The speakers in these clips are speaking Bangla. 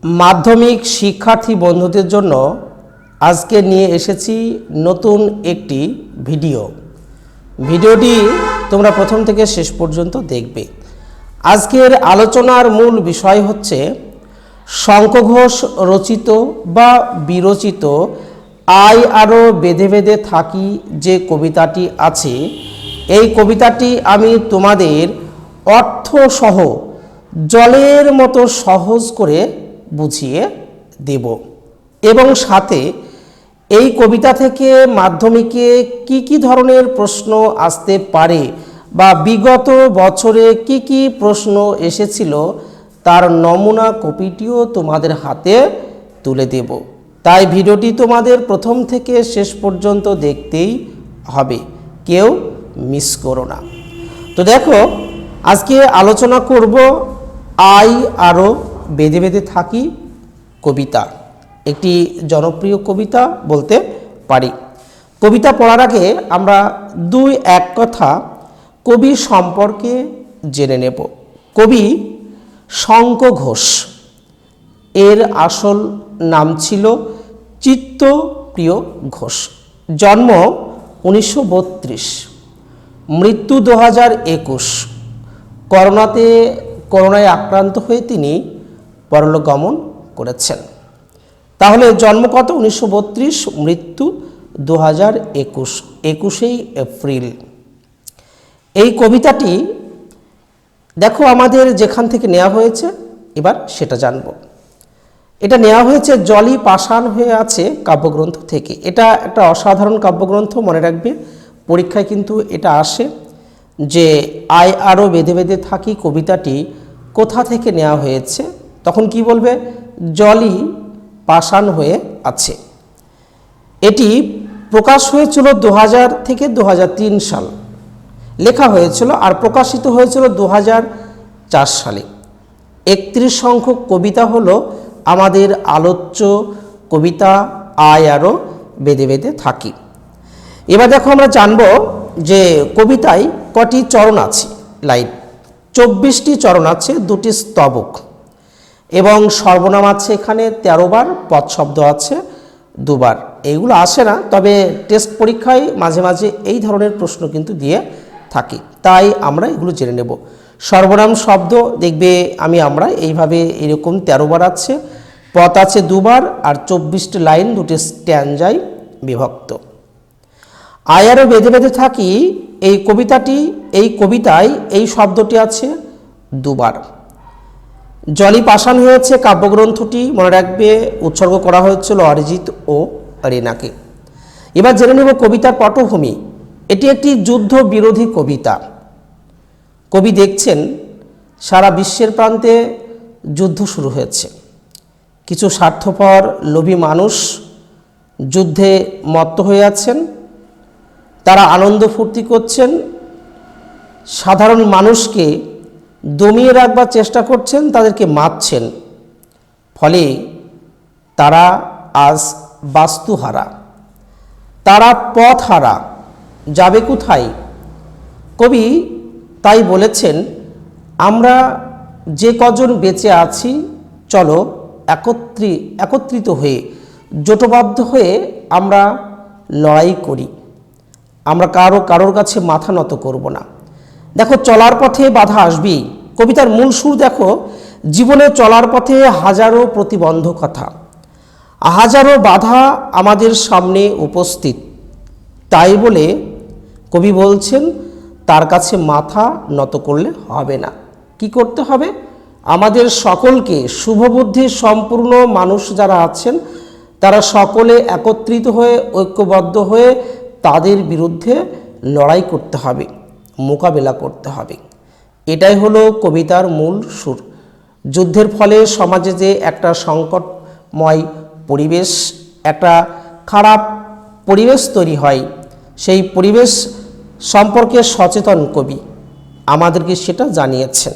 মাধ্যমিক শিক্ষার্থী বন্ধুদের জন্য আজকে নিয়ে এসেছি নতুন একটি ভিডিওটি তোমরা প্রথম থেকে শেষ পর্যন্ত দেখবে। আজকের আলোচনার মূল বিষয় হচ্ছে শঙ্খ ঘোষ রচিত বা বিরচিত আয় আরো বেঁধে বেঁধে থাকি যে কবিতাটি আছে, এই কবিতাটি আমি তোমাদের অর্থসহ জলের মতো সহজ করে বুঝিয়ে দেব এবং সাথে এই কবিতা থেকে মাধ্যমিকে কি কি ধরনের প্রশ্ন আসতে পারে বা বিগত বছরে কি কি প্রশ্ন এসেছিল তার নমুনা কপিটিও তোমাদের হাতে তুলে দেব। তাই ভিডিওটি তোমাদের প্রথম থেকে শেষ পর্যন্ত দেখতেই হবে, কেউ মিস করো না। তো দেখো, আজকে আলোচনা করব আয় আরো বেঁধে বেঁধে থাকি কবিতা, একটি জনপ্রিয় কবিতা বলতে পারি। কবিতা পড়ার আগে আমরা দুই এক কথা কবি সম্পর্কে জেনে নেব। কবি শঙ্খ ঘোষ, এর আসল নাম ছিল চিত্তপ্রিয় ঘোষ। জন্ম 1932, মৃত্যু 2021। করোনায় আক্রান্ত হয়ে তিনি পরলোক গমন করেছেন। তাহলে জন্ম কত? 1932, মৃত্যু 2021, 21 এপ্রিল। এই কবিতাটি দেখো আমাদের যেখান থেকে নেওয়া হয়েছে, এবার সেটা জানব। এটা নেওয়া হয়েছে জলই পাষাণ হয়ে আছে কাব্যগ্রন্থ থেকে। এটা একটা অসাধারণ কাব্যগ্রন্থ, মনে রাখবে পরীক্ষায় কিন্তু এটা আসে যে আয় আরো বেঁধে বেঁধে থাকি কবিতাটি কোথা থেকে নেওয়া হয়েছে, তখন কি বলবে? জলই পাষাণ হয়ে আছে। এটি প্রকাশ হয়েছিল 2000 থেকে 2003 সাল, লেখা হয়েছিল আর প্রকাশিত হয়েছিল 2004 সালে। 31 সংখ্যক কবিতা হলো আমাদের আলোচ্য কবিতা আয় আরো বেঁধে বেঁধে থাকি। এবার দেখো আমরা জানব যে কবিতায় কটি চরণ আছে। লাইন 24টি চরণ আছে, 2টি স্তবক এবং সর্বনাম আছে এখানে 13 বার, পদ শব্দ আছে 2 বার। এইগুলো আসে না, তবে টেস্ট পরীক্ষায় মাঝে মাঝে এই ধরনের প্রশ্ন কিন্তু দিয়ে থাকি, তাই আমরা এগুলো জেনে নেব। সর্বনাম শব্দ দেখবে আমরা এইভাবে এরকম 13 বার আছে, পদ আছে 2 বার আর 24টি লাইন 2টি স্ট্যাঞ্জায় বিভক্ত। আয় আরো বেঁধে বেঁধে থাকি এই কবিতায় এই শব্দটি আছে 2 বার। জলই পাষাণ হয়েছে কাব্যগ্রন্থটি, মনে রাখবে উৎসর্গ করা হয়েছিল অরিজিৎ ও রেনাকে। এবার জেনে নেব কবিতার পটভূমি। এটি একটি যুদ্ধ বিরোধী কবিতা। কবি দেখছেন সারা বিশ্বের প্রান্তে যুদ্ধ শুরু হয়েছে, কিছু স্বার্থপর লোভী মানুষ যুদ্ধে মত্ত হয়ে আছেন, তারা আনন্দ ফুর্তি করছেন, সাধারণ মানুষকে দমিয়ে রাখবার চেষ্টা করছেন, তাদেরকে মারছেন। ফলে তারা আজ বাস্তুহারা, তারা পথহারা, যাবে কোথায়? কবি তাই বলেছেন, আমরা যে কজন বেঁচে আছি চলো একত্রিত হয়ে জোটবদ্ধ হয়ে আমরা লড়াই করি, আমরা কারোর কাছে মাথা নত করব না। দেখো, চলার পথে বাধা আসবেই। কবিতার মূল সুর দেখো, জীবনে চলার পথে হাজারো প্রতিবন্ধকতা, হাজারো বাধা আমাদের সামনে উপস্থিত। তাই বলে কবি বলছেন তার কাছে মাথা নত করলে হবে না। কি করতে হবে? আমাদের সকলকে, শুভবুদ্ধি সম্পূর্ণ মানুষ যারা আছেন তারা সকলে একত্রিত হয়ে ঐক্যবদ্ধ হয়ে তাদের বিরুদ্ধে লড়াই করতে হবে, মোকাবেলা করতে হবে। এটাই হলো কবিতার মূল সুর। যুদ্ধের ফলে সমাজে যে একটা সংকটময় পরিবেশ, একটা খারাপ পরিবেশ তৈরি হয়, সেই পরিবেশ সম্পর্কে সচেতন কবি আমাদেরকে সেটা জানিয়েছেন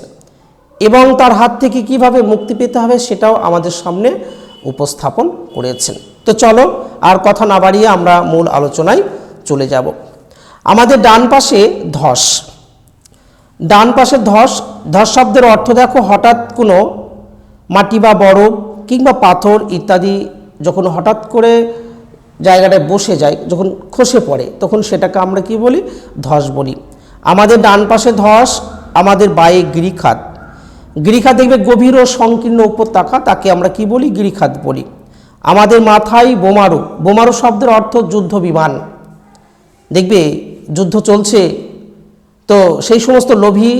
এবং তার হাত থেকে কিভাবে মুক্তি পেতে হবে সেটাও আমাদের সামনে উপস্থাপন করেছেন। তো চলো আর কথা না বাড়িয়ে আমরা মূল আলোচনায় চলে যাব। আমাদের ডান পাশে ধস, ধস শব্দের অর্থ দেখো, হঠাৎ কোনো মাটি বা বরফ কিংবা পাথর ইত্যাদি যখন হঠাৎ করে জায়গাটায় বসে যায়, যখন খসে পড়ে, তখন সেটাকে আমরা কি বলি? ধস বলি। আমাদের ডান পাশে ধস, আমাদের বাঁয়ে গিরিখাত। গিরিখাত দেখবে গভীর ও সংকীর্ণ উপত্যকা, তাকে আমরা কি বলি? গিরিখাত বলি। আমাদের মাথায় বোমারু। বোমারু শব্দের অর্থ যুদ্ধ বিমান। দেখবে যুদ্ধ চলছে, তো সেই সমস্ত লোভী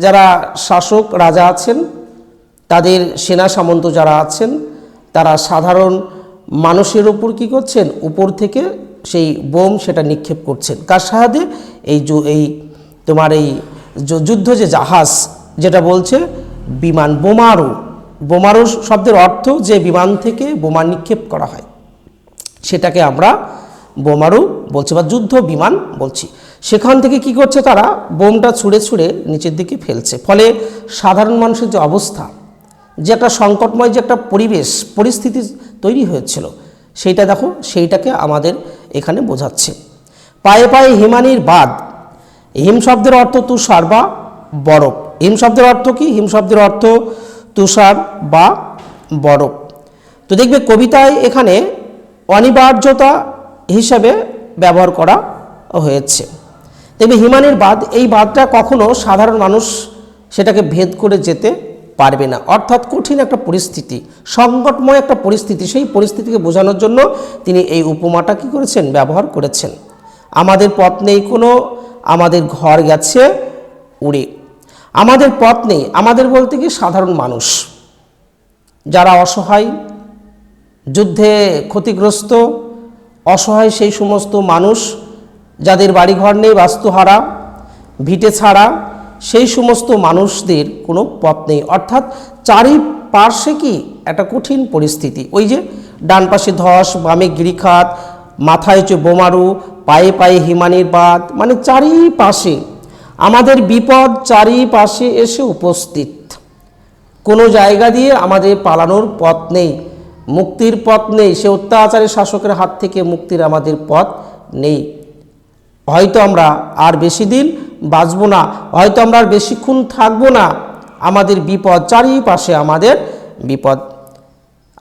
যারা শাসক রাজা আছেন, তাদের সেনা সামন্ত যারা আছেন, তারা সাধারণ মানুষের উপর কী করছেন? উপর থেকে সেই বোম সেটা নিক্ষেপ করছেন। কার সাহায্যে? এই তোমার এই যুদ্ধ যে জাহাজ, যেটা বলছে বিমান, বোমারু। বোমারু শব্দের অর্থ যে বিমান থেকে বোমা নিক্ষেপ করা হয়, সেটাকে আমরা বোমারু বলছি বা যুদ্ধ বিমান বলছি। সেখান থেকে কি করছে? তারা বোমটা ছুঁড়ে ছুঁড়ে নিচের দিকে ফেলছে। ফলে সাধারণ মানুষের যে অবস্থা, যে একটা সংকটময় যে একটা পরিস্থিতি তৈরি হয়েছিল, সেইটা দেখো, সেইটাকে আমাদের এখানে বোঝাচ্ছে। পায়ে পায়ে হিমানির বাঁধ। হিম শব্দের অর্থ তুষার বা বরফ। হিম শব্দের অর্থ কি? হিম শব্দের অর্থ তুষার বা বরফ। তো দেখবে কবিতায় এখানে অনিবার্যতা হিসাবে ব্যবহার করা হয়েছে। দেখবে হিমানির বাঁধ, এই বাঁধটা কখনো সাধারণ মানুষ সেটাকে ভেদ করে যেতে পারবে না। অর্থাৎ কঠিন একটা পরিস্থিতি, সংকটময় একটা পরিস্থিতি, সেই পরিস্থিতিকে বোঝানোর জন্য তিনি এই উপমাটা কী করেছেন? ব্যবহার করেছেন। আমাদের পথ নেই কোনো, আমাদের ঘর গেছে উড়ে। আমাদের পথ নেই, আমাদের বলতে কি? সাধারণ মানুষ যারা অসহায়, যুদ্ধে ক্ষতিগ্রস্ত, অসহায় সেই সমস্ত মানুষ যাদের বাড়িঘর নেই, বাস্তুহারা, ভিটে ছাড়া, সেই সমস্ত মানুষদের কোনো পথ নেই। অর্থাৎ চারিপার্শ্বে কি? একটা কঠিন পরিস্থিতি। ওই যে ডান পাশে ধস, বামে গিরিখাত, মাথায় হচ্ছে বোমারু, পায়ে পায়ে হিমানির বাঁধ, মানে চারিপাশে আমাদের বিপদ চারিপাশে এসে উপস্থিত। কোনো জায়গা দিয়ে আমাদের পালানোর পথ নেই, মুক্তির পথ নেই। সে অত্যাচারী শাসকের হাত থেকে মুক্তির আমাদের পথ নেই। হয়তো আমরা আর বেশি দিন বাঁচব না, হয়তো আমরা আর বেশিক্ষণ থাকবো না। আমাদের বিপদ চারিপাশে, আমাদের বিপদ,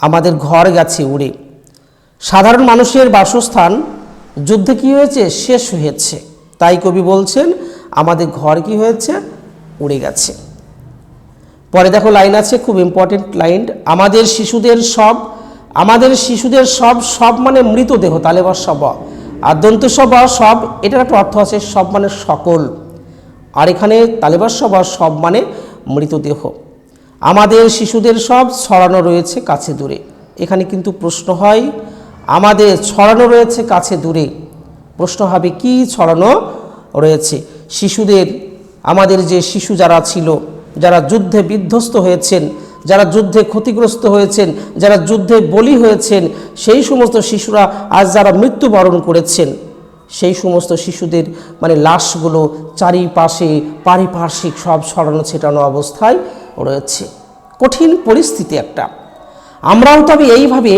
আমাদের ঘর গেছে উড়ে। সাধারণ মানুষের বাসস্থান যুদ্ধে কি হয়েছে? শেষ হয়েছে। তাই কবি বলছেন আমাদের ঘর কি হয়েছে? উড়ে গেছে। পরে দেখো লাইন আছে, খুব ইম্পর্টেন্ট লাইন। আমাদের শিশুদের সব, সব মানে মৃতদেহ, তালেবা সব, আর দন্তসব সব, এটার একটা অর্থ আছে সব মানে সকল, আর এখানে তালেবা সব মানে মৃতদেহ। আমাদের শিশুদের সব ছড়ানো রয়েছে কাছে দূরে। এখানে কিন্তু প্রশ্ন হয়, আমাদের ছড়ানো রয়েছে কাছে দূরে, প্রশ্ন হবে কি ছড়ানো রয়েছে? শিশুদের, আমাদের যে শিশু যারা ছিল, যারা যুদ্ধে বিধ্বস্ত হয়েছেন, যারা যুদ্ধে ক্ষতিগ্রস্ত হয়েছেন, যারা যুদ্ধে বলি হয়েছেন, সেই সমস্ত শিশুরা আজ যারা মৃত্যুবরণ করেছেন, সেই সমস্ত শিশুদের মানে লাশগুলো চারিপাশে পারিপার্শ্বিক সব ছড়ানো ছেটানো অবস্থায় রয়েছে। কঠিন পরিস্থিতি একটা। আমরাও তবে এইভাবে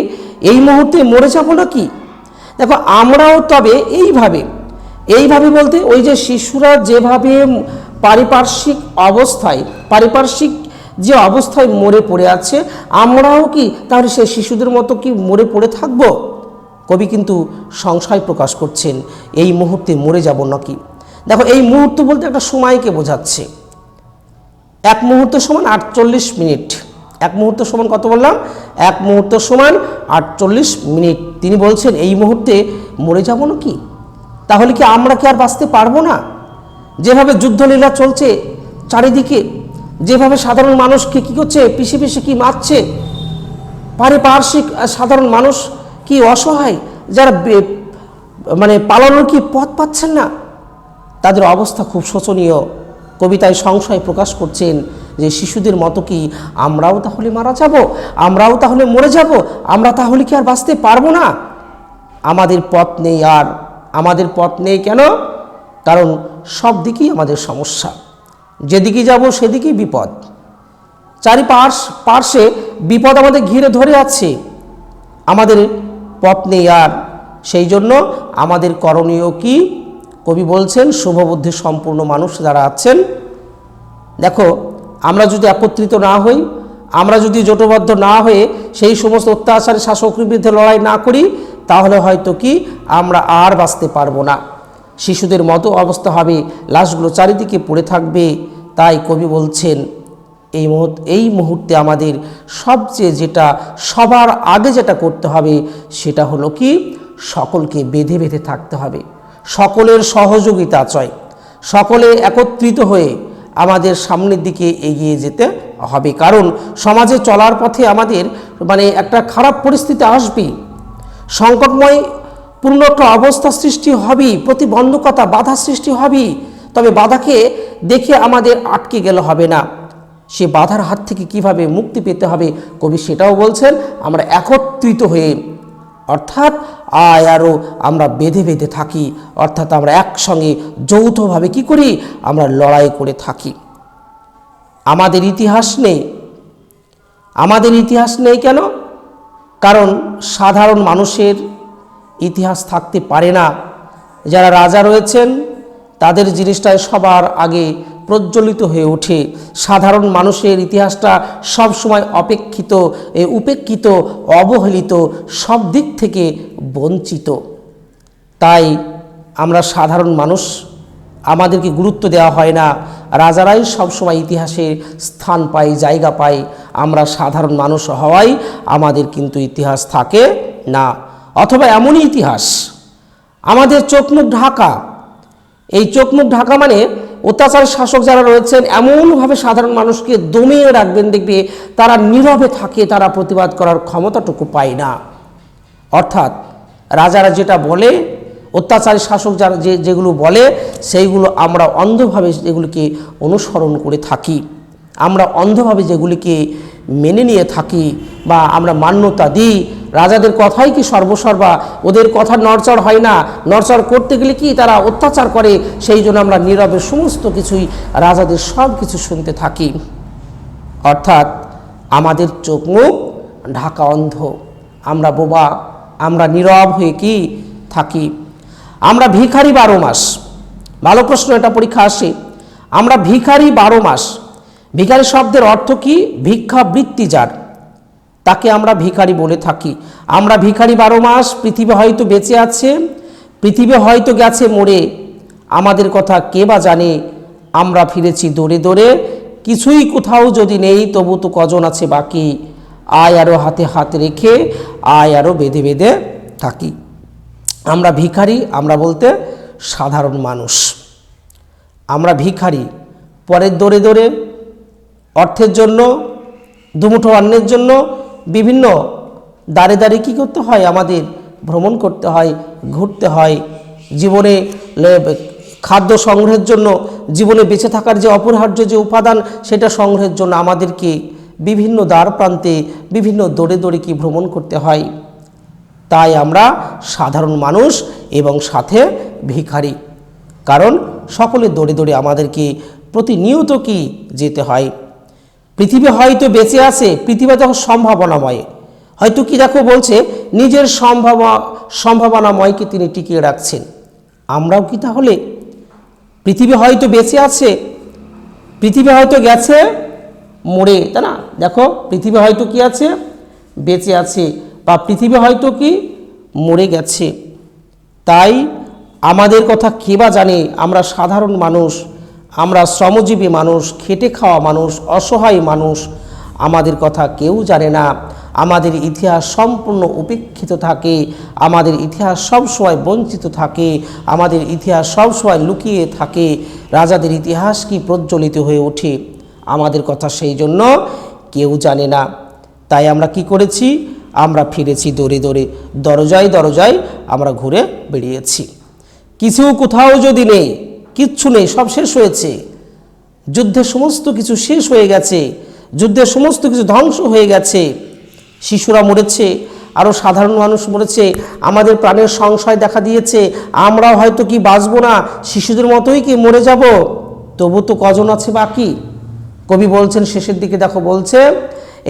এই মুহূর্তে মরে যাব নাকি? দেখো, আমরাও তবে এইভাবে বলতে ওই যে শিশুরা যেভাবে পারিপার্শ্বিক যে অবস্থায় মরে পড়ে আছে, আমরাও কি তাহলে সেই শিশুদের মতো কি মরে পড়ে থাকব? কবি কিন্তু সংশয় প্রকাশ করছেন, এই মুহূর্তে মরে যাব নাকি। দেখো, এই মুহূর্ত বলতে একটা সময়কে বোঝাচ্ছে। এক মুহূর্ত সমান 48 মিনিট। এক মুহূর্ত সমান কত বললাম? এক মুহূর্ত সমান 48 মিনিট। তিনি বলছেন এই মুহূর্তে মরে যাব নাকি? তাহলে কি আমরা কি আর বাঁচতে পারবো না? যেভাবে যুদ্ধলীলা চলছে চারিদিকে, যেভাবে সাধারণ মানুষকে কি করছে? পিষে পিষে কি মারছে, পারিপার্শ্বিক সাধারণ মানুষ কি অসহায়, যারা মানে পালানোর কি পথ পাচ্ছেন না, তাদের অবস্থা খুব শোচনীয়। কবিতায় সংশয় প্রকাশ করছেন যে শিশুদের মতো কি আমরাও তাহলে মারা যাব? আমরাও তাহলে মরে যাব? আমরা তাহলে কি আর বাঁচতে পারবো না? আমাদের পথ নেই। আর আমাদের পথ নেই কেন? কারণ সব দিকেই আমাদের সমস্যা, যেদিকে যাব সেদিকেই বিপদ, পার্শ্বে বিপদ আমাদের ঘিরে ধরে আছে। আমাদের পথ নেই। আর সেই জন্য আমাদের করণীয় কি? কবি বলছেন শুভবুদ্ধি সম্পূর্ণ মানুষ যারা আছেন, দেখো, আমরা যদি একত্রিত না হই, আমরা যদি জোটবদ্ধ না হয়ে সেই সমস্ত অত্যাচারী শাসকের বিরুদ্ধে লড়াই না করি, তাহলে হয়তো কি আমরা আর বাঁচতে পারবো না, শিশুদের মতো অবস্থা হবে, লাশগুলো চারিদিকে পড়ে থাকবে। তাই কবি বলছেন এই মুহূর্তে আমাদের সবচেয়ে যেটা সবার আগে যেটা করতে হবে সেটা হলো কি, সকলকে বেঁধে বেঁধে থাকতে হবে, সকলের সহযোগিতা চাই, সকলে একত্রিত হয়ে আমাদের সামনের দিকে এগিয়ে যেতে হবে। কারণ সমাজে চলার পথে আমাদের একটা খারাপ পরিস্থিতি আসবে, সংকটময় পূর্ণ একটা অবস্থা সৃষ্টি হবে, প্রতিবন্ধকতা বাধা সৃষ্টি হবে। তবে বাধাকে দেখে আমাদের আটকে গেলে হবে না, সে বাধার হাত থেকে কিভাবে মুক্তি পেতে হবে কবি সেটাও বলছেন। আমরা একত্রিত হয়ে, অর্থাৎ আরও আমরা বেঁধে বেঁধে থাকি, অর্থাৎ আমরা একসঙ্গে যৌথভাবে কি করি, আমরা লড়াই করে থাকি। আমাদের ইতিহাস নেই কেন? কারণ সাধারণ মানুষের ইতিহাস থাকতে পারে না। যারা রাজা রয়েছেন তাদের জিনিসটাই সবার আগে প্রজ্বলিত হয়ে ওঠে। সাধারণ মানুষের ইতিহাসটা সবসময় উপেক্ষিত, অবহেলিত, সব দিক থেকে বঞ্চিত। তাই আমরা সাধারণ মানুষ, আমাদেরকে গুরুত্ব দেওয়া হয় না, রাজারাই সবসময় ইতিহাসে স্থান পায়, জায়গা পায়। আমরা সাধারণ মানুষ হওয়ায় আমাদের কিন্তু ইতিহাস থাকে না, অথবা এমনই ইতিহাস আমাদের চোখ মুখ ঢাকা। এই চোখ মুখ ঢাকা মানে অত্যাচার শাসক যারা রয়েছেন এমনভাবে সাধারণ মানুষকে দমিয়ে রাখবেন, দেখবে তারা নীরবে থাকে, তারা প্রতিবাদ করার ক্ষমতাটুকু পায় না। অর্থাৎ রাজারা যেটা বলে, অত্যাচারী শাসক যারা যেগুলো বলে, সেইগুলো আমরা অন্ধভাবে যেগুলিকে অনুসরণ করে থাকি, আমরা অন্ধভাবে যেগুলিকে মেনে নিয়ে থাকি বা আমরা মান্যতা দিই। রাজাদের কথাই কি সর্বসর্বা, ওদের কথা নড়চড় হয় না, নড়চড় করতে গেলে কি তারা অত্যাচার করে, সেই জন্য আমরা নীরবে সমস্ত কিছুই রাজাদের সব কিছু শুনতে থাকি। অর্থাৎ আমাদের চোখ মুখ ঢাকা, অন্ধ, আমরা বোবা, আমরা নীরব হয়ে কি থাকি। আমরা ভিখারি 12 মাস। ভালো প্রশ্ন, এটা পরীক্ষা আসে। আমরা ভিখারি 12 মাস। ভিখারি শব্দের অর্থ কি? ভিক্ষা বৃত্তি যার, তাকে আমরা ভিখারি বলে থাকি। আমরা ভিখারি 12 মাস। পৃথিবী হয়তো বেঁচে আছে, পৃথিবী হয়তো গেছে মরে, আমাদের কথা কে বা জানে। আমরা ফিরেছি দৌড়ে দৌড়ে, কিছুই কোথাও যদি নেই তবু তো কজন আছে বাকি। আয় আরও হাতে হাত রেখে, আয় আরও বেঁধে বেঁধে থাকি। আমরা ভিখারি, আমরা বলতে সাধারণ মানুষ। আমরা ভিখারি, পরের দৌড়ে দৌড়ে, অর্থের জন্য, দুমুঠো অন্নের জন্য বিভিন্ন দাঁড়ে দাঁড়িয়ে কী করতে হয়, আমাদের ভ্রমণ করতে হয়, ঘুরতে হয়। জীবনে খাদ্য সংগ্রহের জন্য, জীবনে বেঁচে থাকার যে অপরিহার্য যে উপাদান, সেটা সংগ্রহের জন্য আমাদেরকে বিভিন্ন দ্বার প্রান্তে, বিভিন্ন দৌড়ে দৌড়ে কি ভ্রমণ করতে হয়। তাই আমরা সাধারণ মানুষ এবং সাথে ভিখারি, কারণ সকলে দৌড়ে দৌড়ে আমাদেরকে প্রতিনিয়ত কি যেতে হয়। পৃথিবী হয়তো বেঁচে আছে, পৃথিবী যখন সম্ভাবনাময়, হয়তো কি দেখো বলছে নিজের সম্ভাবনাময়কে তিনি টিকিয়ে রাখছেন। আমরাও কি তাহলে? পৃথিবী হয়তো বেঁচে আছে, পৃথিবী হয়তো গেছে মরে, তাই না? দেখো পৃথিবী হয়তো কি আছে, বেঁচে আছে, বা পৃথিবী হয়তো কি মরে গেছে। তাই আমাদের কথা কে বা জানে? আমরা সাধারণ মানুষ, আমরা শ্রমজীবী মানুষ, খেটে খাওয়া মানুষ, অসহায় মানুষ, আমাদের কথা কেউ জানে না। আমাদের ইতিহাস সম্পূর্ণ উপেক্ষিত থাকে, আমাদের ইতিহাস সবসময় বঞ্চিত থাকে, আমাদের ইতিহাস সবসময় লুকিয়ে থাকে। রাজাদের ইতিহাস কি প্রজ্বলিত হয়ে ওঠে, আমাদের কথা সেই জন্য কেউ জানে না। তাই আমরা কি করেছি? আমরা ফিরেছি দৌড়ে দৌড়ে, দরজায় দরজায় আমরা ঘুরে বেরিয়েছি। কিছু কোথাও যদি নেই, কিচ্ছু নেই, সব শেষ হয়েছে। যুদ্ধের সমস্ত কিছু শেষ হয়ে গেছে, যুদ্ধের সমস্ত কিছু ধ্বংস হয়ে গেছে। শিশুরা মরেছে, আরও সাধারণ মানুষ মরেছে, আমাদের প্রাণের সংশয় দেখা দিয়েছে। আমরাও হয়তো কি বাঁচব না, শিশুদের মতোই কি মরে যাব। তবু তো কজন আছে বাকি। কবি বলছেন শেষের দিকে, দেখো বলছে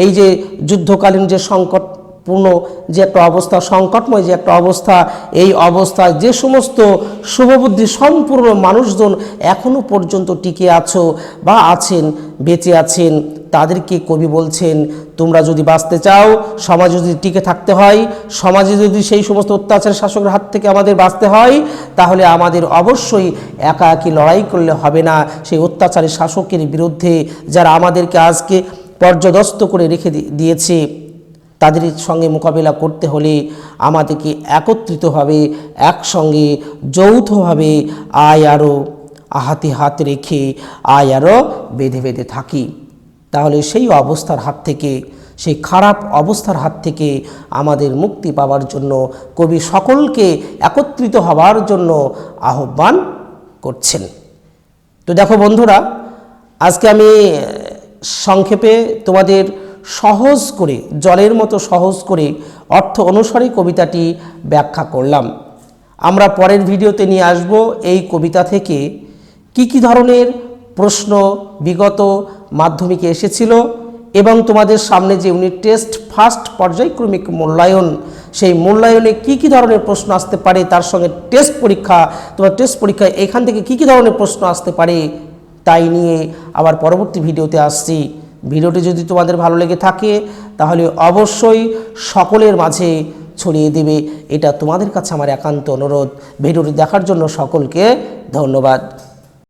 এই যে যুদ্ধকালীন যে সংকটপূর্ণ যে একটা অবস্থা, সংকটময় যে একটা অবস্থা, এই অবস্থায় যে সমস্ত শুভবুদ্ধি সম্পূর্ণ মানুষজন এখনো পর্যন্ত টিকে আছো বা আছেন, বেঁচে আছেন, তাদেরকে কবি বলছেন, তোমরা যদি বাঁচতে চাও, সমাজে যদি টিকে থাকতে হয়, সমাজে যদি সেই সমস্ত অত্যাচার শাসকের হাত থেকে আমাদের বাঁচতে হয়, তাহলে আমাদের অবশ্যই একা একই লড়াই করলে হবে না। সেই অত্যাচারী শাসকের বিরুদ্ধে যারা আমাদেরকে আজকে পর্যদস্ত করে রেখে দিয়েছে, তাদের সঙ্গে মোকাবিলা করতে হলে আমাদেরকে একত্রিতভাবে, একসঙ্গে, যৌথভাবে আরও হাতে হাত রেখে আরও বেঁধে বেঁধে থাকি। তাহলে সেই অবস্থার হাত থেকে, সেই খারাপ অবস্থার হাত থেকে আমাদের মুক্তি পাওয়ার জন্য কবি সকলকে একত্রিত হওয়ার জন্য আহ্বান করছেন। তো দেখো বন্ধুরা, আজকে আমি সংক্ষেপে তোমাদের সহজ করে, জলের মতো সহজ করে অর্থ অনুসারে কবিতাটি ব্যাখ্যা করলাম। আমরা পরের ভিডিওতে নিয়ে আসব এই কবিতা থেকে কি ধরনের প্রশ্ন বিগত মাধ্যমিকে এসেছিল এবং তোমাদের সামনে যে ইউনিট টেস্ট ফার্স্ট পর্যায়ক্রমিক মূল্যায়ন, সেই মূল্যায়নে কি ধরনের প্রশ্ন আসতে পারে, তার সঙ্গে টেস্ট পরীক্ষা, তোমার টেস্ট পরীক্ষায় এখান থেকে কি ধরনের প্রশ্ন আসতে পারে, তাই নিয়ে আবার পরবর্তী ভিডিওতে আসছি। ভিডিওটি যদি তোমাদের ভালো লেগে থাকে তাহলে অবশ্যই সকলের মাঝে ছড়িয়ে দেবে, এটা তোমাদের কাছে আমার একান্ত অনুরোধ। ভিডিওটি দেখার জন্য সকলকে ধন্যবাদ।